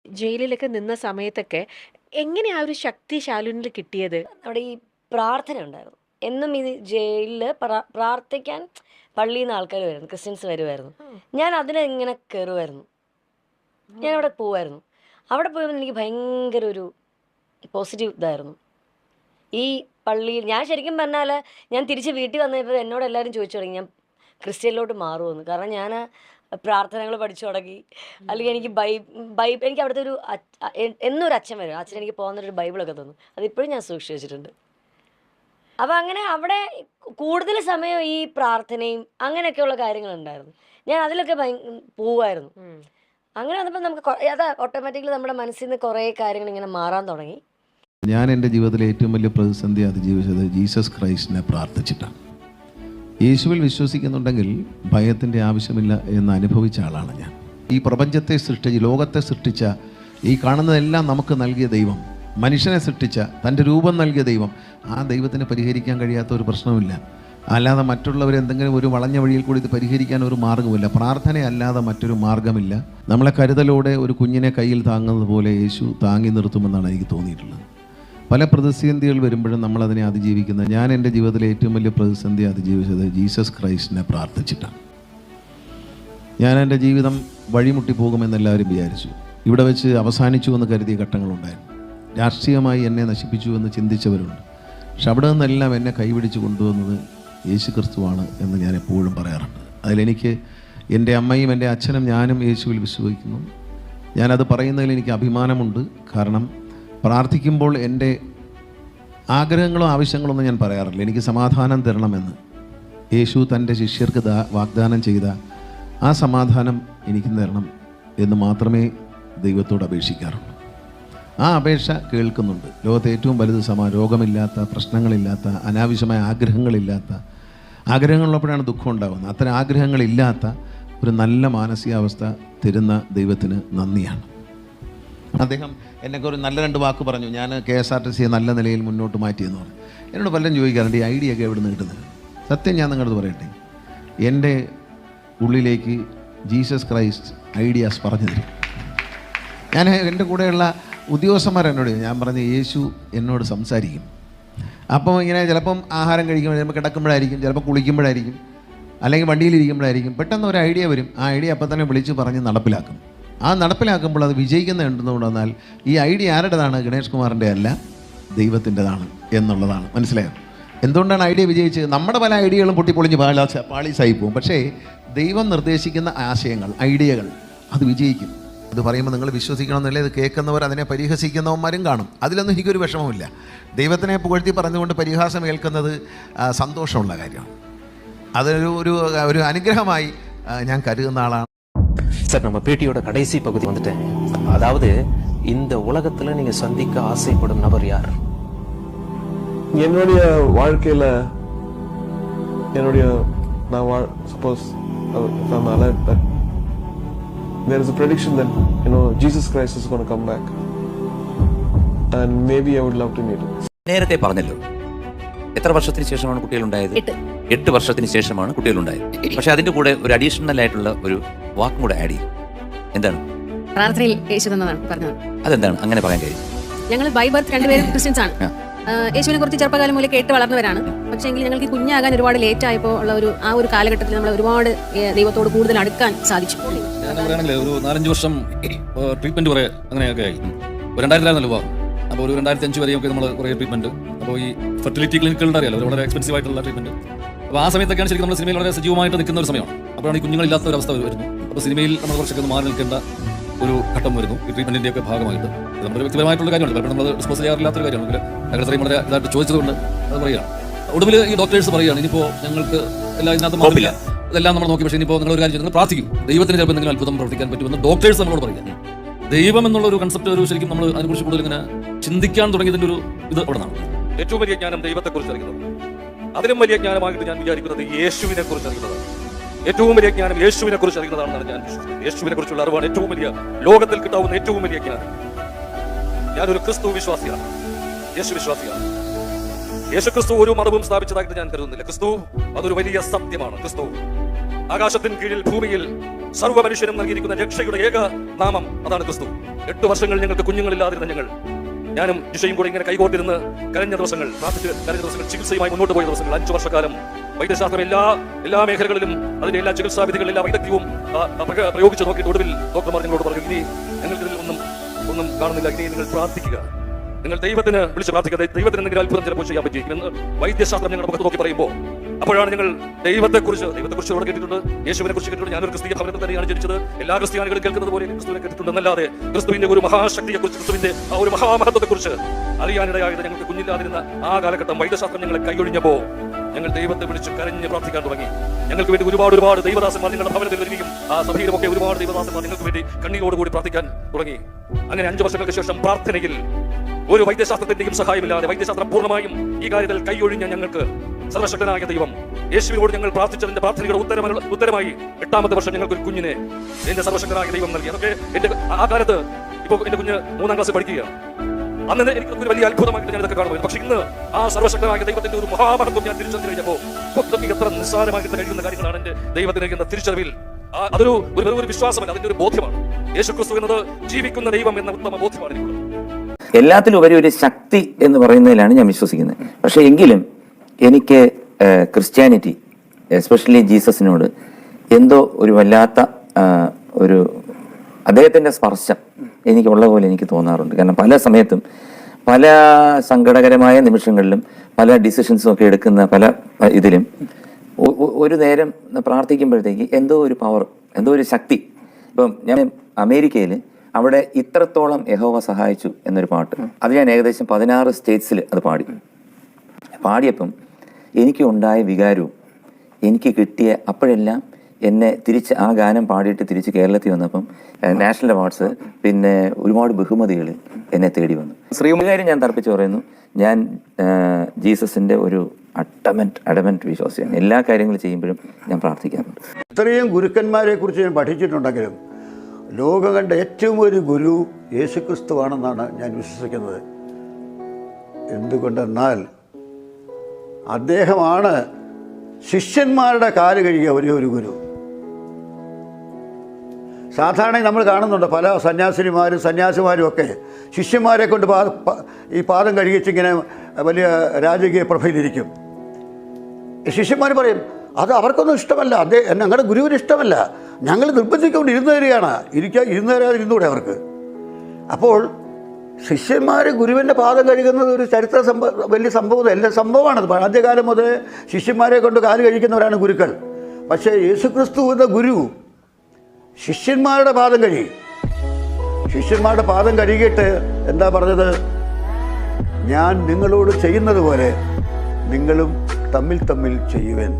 ജയിലിലൊക്കെ നിന്ന സമയത്തൊക്കെ എങ്ങനെയാ ആ ഒരു ശക്തി ശാലുനിൽ കിട്ടിയത്? അവിടെ ഈ പ്രാർത്ഥന ഉണ്ടായിരുന്നു. എന്നും ഈ ജയിലിൽ പ്രാർത്ഥിക്കാൻ പള്ളിയിൽ നിന്ന് ആൾക്കാർ വരുന്നു, ക്രിസ്ത്യൻസ് വരുമായിരുന്നു. ഞാൻ അതിനെ ഇങ്ങനെ കയറുമായിരുന്നു, ഞാൻ അവിടെ പോവായിരുന്നു. അവിടെ പോയപ്പോൾ എനിക്ക് ഭയങ്കര ഒരു പോസിറ്റീവ് ഇതായിരുന്നു. ഈ പള്ളിയിൽ ഞാൻ ശരിക്കും പറഞ്ഞാൽ ഞാൻ തിരിച്ച് വീട്ടിൽ വന്നപ്പോൾ എന്നോട് എല്ലാവരും ചോദിച്ചു തുടങ്ങി ഞാൻ ക്രിസ്ത്യനിലോട്ട് മാറുമെന്ന്. കാരണം ഞാൻ പ്രാർത്ഥനകൾ പഠിച്ചു തുടങ്ങി. അല്ലെങ്കിൽ എനിക്ക് എനിക്ക് അവിടുത്തെ ഒരു എന്നൊരു അച്ഛൻ വരും, അച്ഛൻ എനിക്ക് പോകുന്നൊരു ബൈബിളൊക്കെ തന്നു. അതിപ്പോഴും ഞാൻ സൂക്ഷിച്ചു വെച്ചിട്ടുണ്ട്. അപ്പം അങ്ങനെ അവിടെ കൂടുതൽ സമയം ഈ പ്രാർത്ഥനയും അങ്ങനെയൊക്കെയുള്ള കാര്യങ്ങളുണ്ടായിരുന്നു. ഞാൻ അതിലൊക്കെ പോവായിരുന്നു. അങ്ങനെ വന്നപ്പോൾ നമുക്ക് അത് ഓട്ടോമാറ്റിക്കലി നമ്മുടെ മനസ്സിൽ നിന്ന് കുറേ കാര്യങ്ങൾ ഇങ്ങനെ മാറാൻ തുടങ്ങി. ഞാൻ എൻ്റെ ജീവിതത്തിലെ ഏറ്റവും വലിയ പ്രതിസന്ധി അതിജീവിച്ചത് ജീസസ് ക്രൈസ്റ്റിനെ പ്രാർത്ഥിച്ചിട്ടാണ്. യേശുവിൽ വിശ്വസിക്കുന്നുണ്ടെങ്കിൽ ഭയത്തിൻ്റെ ആവശ്യമില്ല എന്ന് അനുഭവിച്ച ആളാണ് ഞാൻ. ഈ പ്രപഞ്ചത്തെ സൃഷ്ടിച്ച് ലോകത്തെ സൃഷ്ടിച്ച ഈ കാണുന്നതെല്ലാം നമുക്ക് നൽകിയ ദൈവം, മനുഷ്യനെ സൃഷ്ടിച്ച തൻ്റെ രൂപം നൽകിയ ദൈവം, ആ ദൈവത്തിന് പരിഹരിക്കാൻ കഴിയാത്ത ഒരു പ്രശ്നമില്ല. അല്ലാതെ മറ്റുള്ളവരെന്തെങ്കിലും ഒരു വളഞ്ഞ വഴിയിൽ കൂടി ഇത് പരിഹരിക്കാൻ ഒരു മാർഗ്ഗമില്ല. പ്രാർത്ഥനയല്ലാതെ മറ്റൊരു മാർഗ്ഗമില്ല. നമ്മളെ കരുതലോടെ ഒരു കുഞ്ഞിനെ കയ്യിൽ താങ്ങുന്നത് പോലെ യേശു താങ്ങി നിർത്തുമെന്നാണ് എനിക്ക് തോന്നിയിട്ടുള്ളത്. പല പ്രതിസന്ധികൾ വരുമ്പോഴും നമ്മളതിനെ അതിജീവിക്കുന്നത്, ഞാൻ എൻ്റെ ജീവിതത്തിലെ ഏറ്റവും വലിയ പ്രതിസന്ധി അതിജീവിച്ചത് ജീസസ് ക്രൈസ്റ്റിനെ പ്രാർത്ഥിച്ചിട്ടാണ്. ഞാൻ എൻ്റെ ജീവിതം വഴിമുട്ടി പോകുമെന്നെല്ലാവരും വിചാരിച്ചു. ഇവിടെ വെച്ച് അവസാനിച്ചു എന്ന് കരുതിയ ഘട്ടങ്ങളുണ്ടായിരുന്നു. രാഷ്ട്രീയമായി എന്നെ നശിപ്പിച്ചു എന്ന് ചിന്തിച്ചവരുണ്ട്. പക്ഷെ അവിടെ നിന്നെല്ലാം എന്നെ കൈപിടിച്ച് കൊണ്ടുവന്നത് യേശു ക്രിസ്തുവാണ് എന്ന് ഞാൻ എപ്പോഴും പറയാറുണ്ട്. അതിലെനിക്ക് എൻ്റെ അമ്മയും എൻ്റെ അച്ഛനും ഞാനും യേശുവിൽ വിശ്വസിക്കുന്നു. ഞാനത് പറയുന്നതിൽ എനിക്ക് അഭിമാനമുണ്ട്. കാരണം പ്രാർത്ഥിക്കുമ്പോൾ എൻ്റെ ആഗ്രഹങ്ങളോ ആവശ്യങ്ങളോ ഒന്നും ഞാൻ പറയാറില്ല. എനിക്ക് സമാധാനം തരണമെന്ന് യേശു തൻ്റെ ശിഷ്യർക്ക് വാഗ്ദാനം ചെയ്ത ആ സമാധാനം എനിക്ക് തരണം എന്ന് മാത്രമേ ദൈവത്തോട് അപേക്ഷിക്കാറുള്ളൂ. ആ അപേക്ഷ കേൾക്കുന്നുണ്ട്. ലോകത്തെ ഏറ്റവും വലുത് രോഗമില്ലാത്ത, പ്രശ്നങ്ങളില്ലാത്ത, അനാവശ്യമായ ആഗ്രഹങ്ങളുള്ളപ്പോഴാണ് ദുഃഖം ഉണ്ടാകുന്നത്. അത്തരം ആഗ്രഹങ്ങളില്ലാത്ത ഒരു നല്ല മാനസികാവസ്ഥ തരുന്ന ദൈവത്തിന് നന്ദിയാണ്. അദ്ദേഹം എന്നൊക്കെ ഒരു നല്ല 2 വാക്ക് പറഞ്ഞു. ഞാൻ KSRTC നല്ല നിലയിൽ മുന്നോട്ട് മാറ്റിയെന്ന് പറഞ്ഞു. എന്നോട് പലരും ചോദിക്കാറുണ്ട് ഈ ഐഡിയ ഒക്കെ എവിടെ നിന്ന് കിട്ടുന്നത്. സത്യം ഞാൻ നിങ്ങളത് പറയട്ടെ, എൻ്റെ ഉള്ളിലേക്ക് ജീസസ് ക്രൈസ്റ്റ് ഐഡിയാസ് പറഞ്ഞു തരും. ഞാൻ എൻ്റെ കൂടെയുള്ള ഉദ്യോഗസ്ഥന്മാർ എന്നോട് ഞാൻ പറഞ്ഞു യേശു എന്നോട് സംസാരിക്കും. അപ്പോൾ ഇങ്ങനെ ചിലപ്പം ആഹാരം കഴിക്കുമ്പോൾ, ചിലപ്പോൾ കിടക്കുമ്പോഴായിരിക്കും, ചിലപ്പോൾ കുളിക്കുമ്പോഴായിരിക്കും, അല്ലെങ്കിൽ വണ്ടിയിലിരിക്കുമ്പോഴായിരിക്കും പെട്ടെന്ന് ഒരു ഐഡിയ വരും. ആ ഐഡിയ അപ്പം തന്നെ വിളിച്ച് പറഞ്ഞ് നടപ്പിലാക്കും. ആ നടപ്പിലാക്കുമ്പോൾ അത് വിജയിക്കുന്ന എന്തെന്നുകൊണ്ട് വന്നാൽ ഈ ഐഡിയ ആരുടേതാണ്? ഗണേഷ് കുമാറിൻ്റെ അല്ല, ദൈവത്തിൻ്റെതാണ് എന്നുള്ളതാണ്. മനസ്സിലായോ? എന്തുകൊണ്ടാണ് ഐഡിയ വിജയിച്ചത്? നമ്മുടെ പല ഐഡിയകളും പൊട്ടിപ്പൊളിഞ്ഞ് പാളീസായി പോകും. പക്ഷേ ദൈവം നിർദ്ദേശിക്കുന്ന ആശയങ്ങൾ, ഐഡിയകൾ അത് വിജയിക്കും. അത് പറയുമ്പോൾ നിങ്ങൾ വിശ്വസിക്കണമെന്നല്ലേ, ഇത് കേൾക്കുന്നവർ അതിനെ പരിഹസിക്കുന്നവന്മാരും കാണും. അതിലൊന്നും എനിക്കൊരു വിഷമമില്ല. ദൈവത്തിനെ പുകഴ്ത്തി പറഞ്ഞുകൊണ്ട് പരിഹാസം ഏൽക്കുന്നത് സന്തോഷമുള്ള കാര്യമാണ്. അതൊരു ഒരു അനുഗ്രഹമായി ഞാൻ കരുതുന്ന ஆளாണ്. சார், நம்ம பேட்டியோட கடைசி பகுதி வந்துட்டேன். அதாவது இந்த உலகத்துல நீங்க சந்திக்க ஆசைப்படும் நபர் யார்? என்னுடைய வாழ்க்கையில suppose if I'm alive, but there is a prediction that Jesus Christ is going to come back, and maybe I would love to meet him. നേരത്തെ പറഞ്ഞല്ലോ, എത്ര വർഷത്തിന് ശേഷമാണ് കുട്ടികളുണ്ടായത്? 8 വർഷത്തിന് ശേഷമാണ് കുട്ടികളുണ്ടായത്. പക്ഷെ അതിന്റെ കൂടെ ഒരു അഡീഷണൽ ആയിട്ടുള്ള ഒരു വാക്കും കൂടെ ആഡ് ചെയ്യും. എന്താണ്? പ്രാർത്ഥനയിൽ യേശു തന്നതാണ് പറഞ്ഞത്. അതെന്താണ് അങ്ങനെ പറയാൻ കഴിയും? ഞങ്ങൾ ബൈ ബർത്ത് 2 പേരും ക്രിസ്ത്യൻസ് ആണ്. യേശുവിനെ കുറിച്ച് ചെറുപ്പകാലം മുതലേ കേട്ട് വളർന്നവരാണ്. പക്ഷേ എങ്കിൽ ഞങ്ങൾക്ക് കുഞ്ഞാകാൻ ഒരുപാട് ലേറ്റ് ആയപ്പോൾ ഉള്ള ആ ഒരു കാലഘട്ടത്തിൽ നമ്മൾ ഒരുപാട് ദൈവത്തോട് കൂടുതൽ അടുക്കാൻ സാധിച്ചു. ഞാൻ പറയുകയാണെങ്കിൽ ഒരു 4-5 വർഷം ട്രീറ്റ്മെന്റ് കുറെ അങ്ങനെയൊക്കെ ആയി. 2000 പോവാം. അപ്പോൾ ഒരു 2005 വരെയൊക്കെ നമ്മൾ കുറേ ട്രീറ്റ്മെന്റ്. അപ്പോൾ ഈ ഫെർട്ടിലിറ്റി ക്ലിനിക്കുകളുടെ അറിയാലോ, വളരെ എക്സ്പെൻസീവ് ആയിട്ടുള്ള ട്രീറ്റ്മെന്റ്. അപ്പോൾ ആ സമയത്തൊക്കെയാണ് ശരിക്കും നമ്മൾ സിനിമയിൽ വളരെ സജീവമായിട്ട് നിൽക്കുന്ന ഒരു സമയമാണ്. അപ്പോഴാണ് ഈ കുഞ്ഞുങ്ങളില്ലാത്ത ഒരു അവസ്ഥ വരുന്നു. അപ്പോൾ സിനിമയിൽ നമ്മൾ കുറച്ചൊക്കെ ഒന്ന് മാറി നിൽക്കേണ്ട ഒരു ഘട്ടം വരുന്നു ഈ ട്രീറ്റ്മെന്റിന്റെ ഒക്കെ ഭാഗമായിട്ട്. നമ്മുടെ വ്യക്തിപരമായിട്ടുള്ള കാര്യമാണ്, പലപ്പോഴും നമ്മൾ ഡിസ്പോസ് ചെയ്യാറില്ലാത്തൊരു കാര്യമാണ്. അങ്ങനെ അത്രയും വളരെ ഇതായിട്ട് ചോദിച്ചതുകൊണ്ട് അത് പറയുകയാണ്. ഒടുവിൽ ഈ ഡോക്ടേഴ്സ് പറയുകയാണ്, ഇനിയിപ്പോൾ ഞങ്ങൾക്ക് എല്ലാം ഇതിനകത്ത് മാറില്ല, അതെല്ലാം നമ്മൾ നോക്കി, പക്ഷേ ഇനിയിപ്പോൾ നിങ്ങൾ ഒരു കാര്യം ചെയ്ത് നിങ്ങൾ പ്രാർത്ഥിക്കും, ദൈവത്തിന് ചിലപ്പോൾ എന്തെങ്കിലും അത്ഭുതം പ്രവർത്തിക്കാൻ പറ്റുമെന്ന് ഡോക്ടേഴ്സ് നമ്മളോട് പറയുക. ദൈവം എന്നുള്ള ഒരു കൺസെപ്റ്റ് ഒരു ശരിക്കും നമ്മൾ അതിനെക്കുറിച്ച് കൂടുതൽ ഇങ്ങനെ ചിന്തിക്കാൻ തുടങ്ങിയതിൻ്റെ ഒരു ഇത് അവിടെ നിന്നാണ്. ഏറ്റവും വലിയ ജ്ഞാനം ദൈവത്തെക്കുറിച്ച് അറിയുന്നത്. അതിലും വലിയ ജ്ഞാനമായിട്ട് ഞാൻ വിചാരിക്കുന്നത് യേശുവിനെ കുറിച്ച് അറിയുന്നതാണ്. ഏറ്റവും വലിയ ജ്ഞാനം യേശുവിനെ കുറിച്ച് അറിയുന്നതാണെന്നാണ് ഞാൻ വിശ്വസിക്കുന്നത്. യേശുവിനെ കുറിച്ചുള്ള അറിവാണ് ഏറ്റവും വലിയ, ലോകത്തിൽ കിട്ടാവുന്ന ഏറ്റവും വലിയ ജ്ഞാനം. ഞാനൊരു ക്രിസ്തു വിശ്വാസിയാണ്, യേശു വിശ്വാസിയാണ്. യേശു ക്രിസ്തു ഒരു മതവും സ്ഥാപിച്ചതായിട്ട് ഞാൻ കരുതുന്നില്ല. ക്രിസ്തു അതൊരു വലിയ സത്യമാണ്. ക്രിസ്തു ആകാശത്തിന് കീഴിൽ ഭൂമിയിൽ സർവ്വ മനുഷ്യനും നൽകിയിരിക്കുന്ന രക്ഷയുടെ ഏക നാമം അതാണ് ക്രിസ്തു. 8 വർഷങ്ങൾ ഞങ്ങൾക്ക് കുഞ്ഞുങ്ങളില്ലാതിരുന്ന ഞങ്ങൾ, ഞാനും ജിഷയും കൂടെ ഇങ്ങനെ കൈകോർത്തിരുന്ന് കരഞ്ഞ ദിവസങ്ങൾ, പ്രാർത്ഥിച്ച് കരഞ്ഞ ദിവസങ്ങൾ, ചികിത്സയുമായി മുന്നോട്ട് പോയ ദിവസങ്ങൾ, 5 വർഷക്കാലം വൈദ്യശാസ്ത്രം എല്ലാ മേഖലകളിലും അതിന്റെ എല്ലാ ചികിത്സാ വിധികളിലും എല്ലാ വൈദഗ്ധ്യവും പ്രയോഗിച്ച് നോക്കിയിട്ട് ഒടുവിൽ ഡോക്ടർമാർ ഞങ്ങളോട് പറഞ്ഞു, ഇനി ഞങ്ങൾക്കിതിൽ ഒന്നും കാണുന്നില്ല, ഇനി നിങ്ങൾ പ്രാർത്ഥിക്കുക, നിങ്ങൾ ദൈവത്തിന് വിളിച്ച് പ്രാർത്ഥിക്കുക, ദൈവത്തിന് എന്തെങ്കിലും അത്ഭുതം ചിലപ്പോൾ ചെയ്യാൻ പറ്റിയിരിക്കും എന്ന് വൈദ്യശാസ്ത്രം ഞങ്ങളുടെ മുഖത്ത് നോക്കി പറയുമ്പോൾ, അപ്പോഴാണ് ഞങ്ങൾ ദൈവത്തെക്കുറിച്ച് ഇവിടെ കേട്ടിട്ടുണ്ട്, യേശുവിനെ കുറിച്ച് കേട്ടിട്ടുണ്ട്. ഞാനൊരു ക്രിസ്തീയ ഭവനത്തിൽ തന്നെയാണ് ജനിച്ചത്. എല്ലാ ക്രിസ്ത്യാനികളും കേൾക്കുന്നത് പോലെ ക്രിസ്തുവിനെ കേട്ടിട്ടുണ്ടെന്നല്ലാതെ ക്രിസ്തുവിന്റെ ഒരു മഹാശക്തിയെക്കുറിച്ച്, ക്രിസ്തുവിന്റെ ആ ഒരു മഹാമഹത്വത്തെക്കുറിച്ച് അറിയാനിടയായത് ഞങ്ങൾക്ക് കുഞ്ഞില്ലാതിരുന്ന ആ കാലഘട്ടം വൈദ്യശാസ്ത്രം ഞങ്ങളെ കൈയൊഴിഞ്ഞപ്പോൾ ഞങ്ങൾ ദൈവത്തെ വിളിച്ച് കരഞ്ഞ് പ്രാർത്ഥിക്കാൻ തുടങ്ങി. ഞങ്ങൾക്ക് വേണ്ടി ഒരുപാട് ദൈവദാസന്മാർ നിങ്ങളുടെ ഭവനത്തിൽ വരികയും ആ സഭയിലുമൊക്കെ ഒരുപാട് ദൈവദാസന്മാർ നിങ്ങൾക്ക് വേണ്ടി കണ്ണീരോടുകൂടി പ്രാർത്ഥിക്കാൻ തുടങ്ങി. അങ്ങനെ 5 വർഷങ്ങൾക്ക് ശേഷം പ്രാർത്ഥനയിൽ ഒരു വൈദ്യശാസ്ത്രത്തിന്റെയും സഹായമില്ലാതെ, വൈദ്യശാസ്ത്രം പൂർണ്ണമായും ഈ കാര്യത്തിൽ കൈയൊഴിഞ്ഞ ഞങ്ങൾക്ക് സർവശക്തനായ ദൈവം, യേശുവിനോട് ഞങ്ങൾ പ്രാർത്ഥിച്ചതിന്റെ പ്രാർത്ഥനയുടെ ഉത്തരമായി 8ാമത്തെ വർഷം ഞങ്ങൾക്ക് ഒരു കുഞ്ഞിനെ എന്റെ സർവശക്തനായ ദൈവം നൽകി. അതൊക്കെ എന്റെ ആ കാലത്ത്, ഇപ്പോൾ എന്റെ കുഞ്ഞ് 3ാം ക്ലാസ്സിൽ പഠിക്കുകയാണ്. അന്ന് എനിക്ക് ഒരു വലിയ അത്ഭുതമായിട്ട് ഞാൻ ഇതൊക്കെ കാണുമായിരുന്നു. പക്ഷെ ഇന്ന് ആ സർവശക്തനായ ദൈവത്തിന്റെ ഒരു മഹാമഹത്വം ഞാൻ തിരിച്ചറിഞ്ഞു കഴിഞ്ഞപ്പോൾ എത്ര നിസ്സാരമായിട്ട് കഴിയുന്ന കാര്യങ്ങളാണ് എന്റെ ദൈവത്തിന് എന്ന തിരിച്ചറിവിൽ. അതൊരു വിശ്വാസമല്ല, അതിന്റെ ഒരു ബോധ്യമാണ്. യേശുക്രിസ്തു എന്നത് ജീവിക്കുന്ന ദൈവം എന്ന ഉത്തമ ബോധ്യമാണ് എനിക്കുള്ളത്. എല്ലാത്തിലുപരി ഒരു ശക്തി എന്ന് പറയുന്നതിലാണ് ഞാൻ വിശ്വസിക്കുന്നത്. പക്ഷെ എങ്കിലും എനിക്ക് ക്രിസ്ത്യാനിറ്റി, എസ്പെഷ്യലി ജീസസിനോട് എന്തോ ഒരു വല്ലാത്ത ഒരു അദ്ദേഹത്തിൻ്റെ സ്പർശം എനിക്കുള്ള പോലെ എനിക്ക് തോന്നാറുണ്ട്. കാരണം പല സമയത്തും പല സങ്കടകരമായ നിമിഷങ്ങളിലും പല ഡിസിഷൻസും ഒക്കെ എടുക്കുന്ന പല ഇതിലും ഒരു നേരം പ്രാർത്ഥിക്കുമ്പോഴത്തേക്ക് എന്തോ ഒരു പവർ, എന്തോ ഒരു ശക്തി. ഇപ്പം ഞാൻ അമേരിക്കയിൽ അവിടെ ഇത്രത്തോളം യഹോവ സഹായിച്ചു എന്നൊരു പാട്ട്, അത് ഞാൻ ഏകദേശം 16 സ്റ്റേറ്റ്സിൽ അത് പാടിയപ്പം എനിക്ക് ഉണ്ടായ വികാരവും എനിക്ക് കിട്ടിയ, അപ്പോഴെല്ലാം എന്നെ തിരിച്ച് ആ ഗാനം പാടിയിട്ട് തിരിച്ച് കേരളത്തിൽ വന്നപ്പം നാഷണൽ അവാർഡ്സ്, പിന്നെ ഒരുപാട് ബഹുമതികൾ എന്നെ തേടി വന്നു. ശ്രീമുഖാര്യം ഞാൻ തർപ്പിച്ച് പറയുന്നു, ഞാൻ ജീസസിൻ്റെ ഒരു അഡമന്റ് വിശ്വാസിയാണ്. എല്ലാ കാര്യങ്ങളും ചെയ്യുമ്പോഴും ഞാൻ പ്രാർത്ഥിക്കാറുണ്ട്. ഇത്രയും ഗുരുക്കന്മാരെ കുറിച്ച് ഞാൻ പഠിച്ചിട്ടുണ്ടെങ്കിലും ലോകം കണ്ട ഏറ്റവും ഒരു ഗുരു യേശുക്രിസ്തുവാണെന്നാണ് ഞാൻ വിശ്വസിക്കുന്നത്. എന്തുകൊണ്ടെന്നാൽ അദ്ദേഹമാണ് ശിഷ്യന്മാരുടെ കാല് കഴുകിയ ഒരേ ഒരു ഗുരു. സാധാരണ നമ്മൾ കാണുന്നുണ്ട് പല സന്യാസിമാരും ഒക്കെ ശിഷ്യന്മാരെ കൊണ്ട് ഈ പാദം കഴുകിച്ചിങ്ങനെ വലിയ രാജകീയ പ്രഭയിലിരിക്കും. ശിഷ്യന്മാർ പറയും, അത് അവർക്കൊന്നും ഇഷ്ടമല്ല, ഞങ്ങളുടെ ഗുരുവിന് ഇഷ്ടമല്ല, ഞങ്ങൾ നിർബന്ധിക്കൊണ്ട് ഇരുന്നു തരികയാണ്, ഇരുന്നു തരാതിരുന്നൂടെ അവർക്ക്. അപ്പോൾ ശിഷ്യന്മാർ ഗുരുവിൻ്റെ പാദം കഴുകുന്നത് ഒരു വലിയ സംഭവമാണ്. ആദ്യകാലം മുതൽ ശിഷ്യന്മാരെ കൊണ്ട് കാല് കഴിക്കുന്നവരാണ് ഗുരുക്കൾ. പക്ഷേ യേശുക്രിസ്തു എന്ന ഗുരു ശിഷ്യന്മാരുടെ പാദം കഴുകിയിട്ട് എന്താ പറഞ്ഞത്? ഞാൻ നിങ്ങളോട് ചെയ്യുന്നത് പോലെ നിങ്ങളും തമ്മിൽ ചെയ്യുവേൻ.